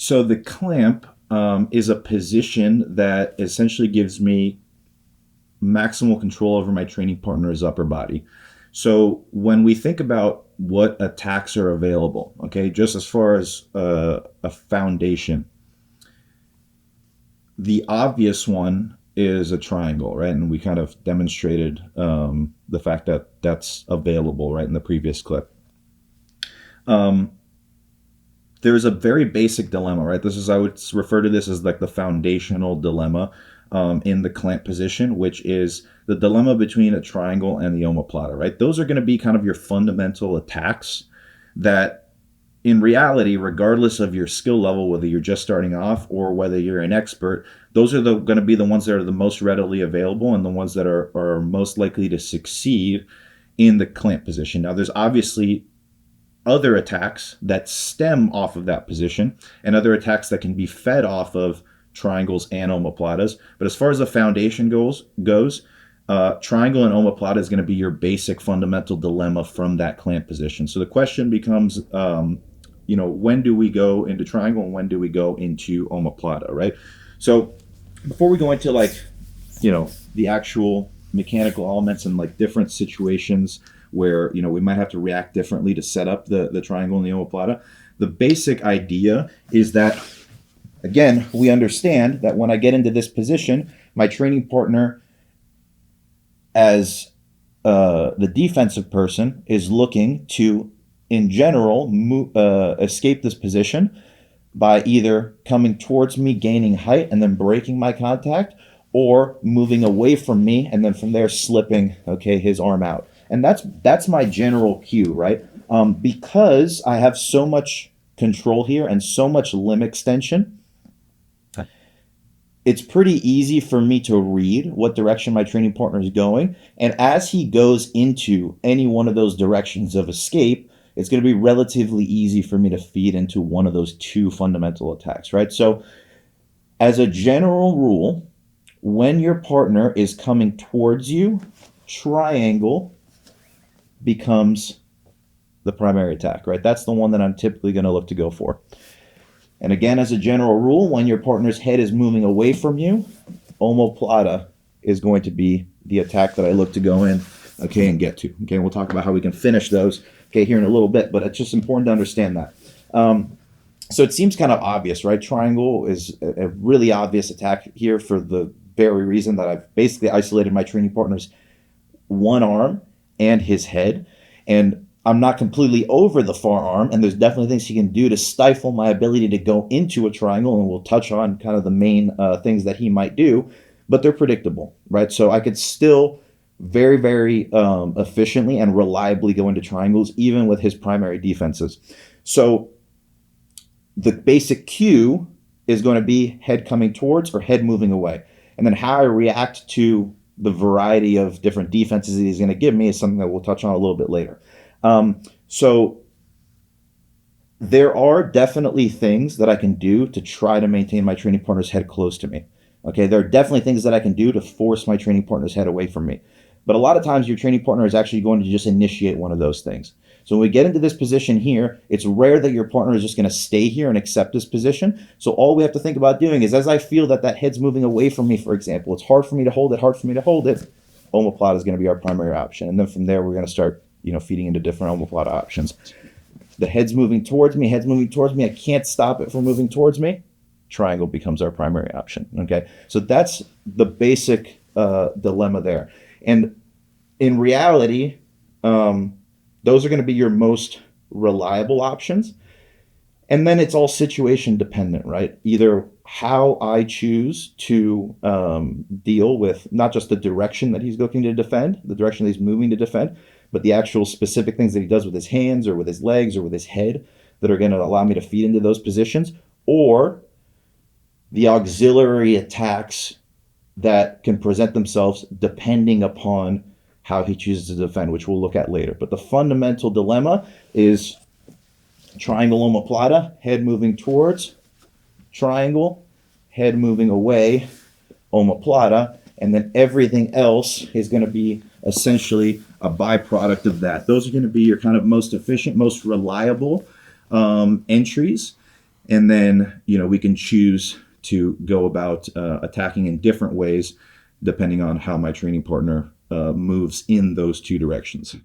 So the clamp is a position that essentially gives me maximal control over my training partner's upper body. So when we think about what attacks are available, okay, just as far as a foundation, the obvious one is a triangle, right? And we kind of demonstrated the fact that that's available, right, in the previous clip. There's a very basic dilemma, right? This is, I would refer to this as like the foundational dilemma in the clamp position, which is the dilemma between a triangle and the omoplata, right? Those are going to be kind of your fundamental attacks that in reality, regardless of your skill level, whether you're just starting off or whether you're an expert, those are going to be the ones that are the most readily available and the ones that are most likely to succeed in the clamp position. Now, there's obviously other attacks that stem off of that position and other attacks that can be fed off of triangles and omoplatas. But as far as the foundation goes, triangle and omoplata is going to be your basic fundamental dilemma from that clamp position. So the question becomes, when do we go into triangle and when do we go into omoplata, right? So before we go into the actual mechanical elements and like different situations where, we might have to react differently to set up the triangle and the omoplata, the basic idea is that, again, we understand that when I get into this position, my training partner as the defensive person is looking to, in general, escape this position by either coming towards me, gaining height, and then breaking my contact, or moving away from me, and then from there slipping, his arm out. And that's my general cue, right? Because I have so much control here and so much limb extension, it's pretty easy for me to read what direction my training partner is going. And as he goes into any one of those directions of escape, it's going to be relatively easy for me to feed into one of those two fundamental attacks, right? So as a general rule, when your partner is coming towards you, triangle becomes the primary attack, right? That's the one that I'm typically going to look to go for. And again, as a general rule, when your partner's head is moving away from you, omoplata is going to be the attack that I look to go in, and get to. We'll talk about how we can finish those, here in a little bit, but it's just important to understand that. So it seems kind of obvious, right? Triangle is a really obvious attack here for the very reason that I've basically isolated my training partner's one arm and his head, and I'm not completely over the forearm, and there's definitely things he can do to stifle my ability to go into a triangle, and we'll touch on kind of the main things that he might do, but they're predictable, right? So I could still very, very efficiently and reliably go into triangles, even with his primary defenses. So the basic cue is going to be head coming towards or head moving away. And then how I react to the variety of different defenses that he's going to give me is something that we'll touch on a little bit later. So there are definitely things that I can do to try to maintain my training partner's head close to me. There are definitely things that I can do to force my training partner's head away from me. But a lot of times your training partner is actually going to just initiate one of those things. So when we get into this position here, it's rare that your partner is just going to stay here and accept this position. So all we have to think about doing is, as I feel that head's moving away from me, for example, it's hard for me to hold it, omoplata is going to be our primary option. And then from there, we're going to start feeding into different omoplata options. The head's moving towards me, I can't stop it from moving towards me. Triangle becomes our primary option, So that's the basic dilemma there. And in reality, those are going to be your most reliable options. And then it's all situation dependent, right? Either how I choose to deal with not just the direction that he's looking to defend, the direction that he's moving to defend, but the actual specific things that he does with his hands or with his legs or with his head that are going to allow me to feed into those positions, or the auxiliary attacks that can present themselves depending upon how he chooses to defend, which we'll look at later. But the fundamental dilemma is triangle omoplata, head moving towards, triangle, head moving away, omoplata, and then everything else is going to be essentially a byproduct of that. Those are going to be your kind of most efficient, most reliable entries. And then, we can choose to go about attacking in different ways depending on how my training partner moves in those two directions.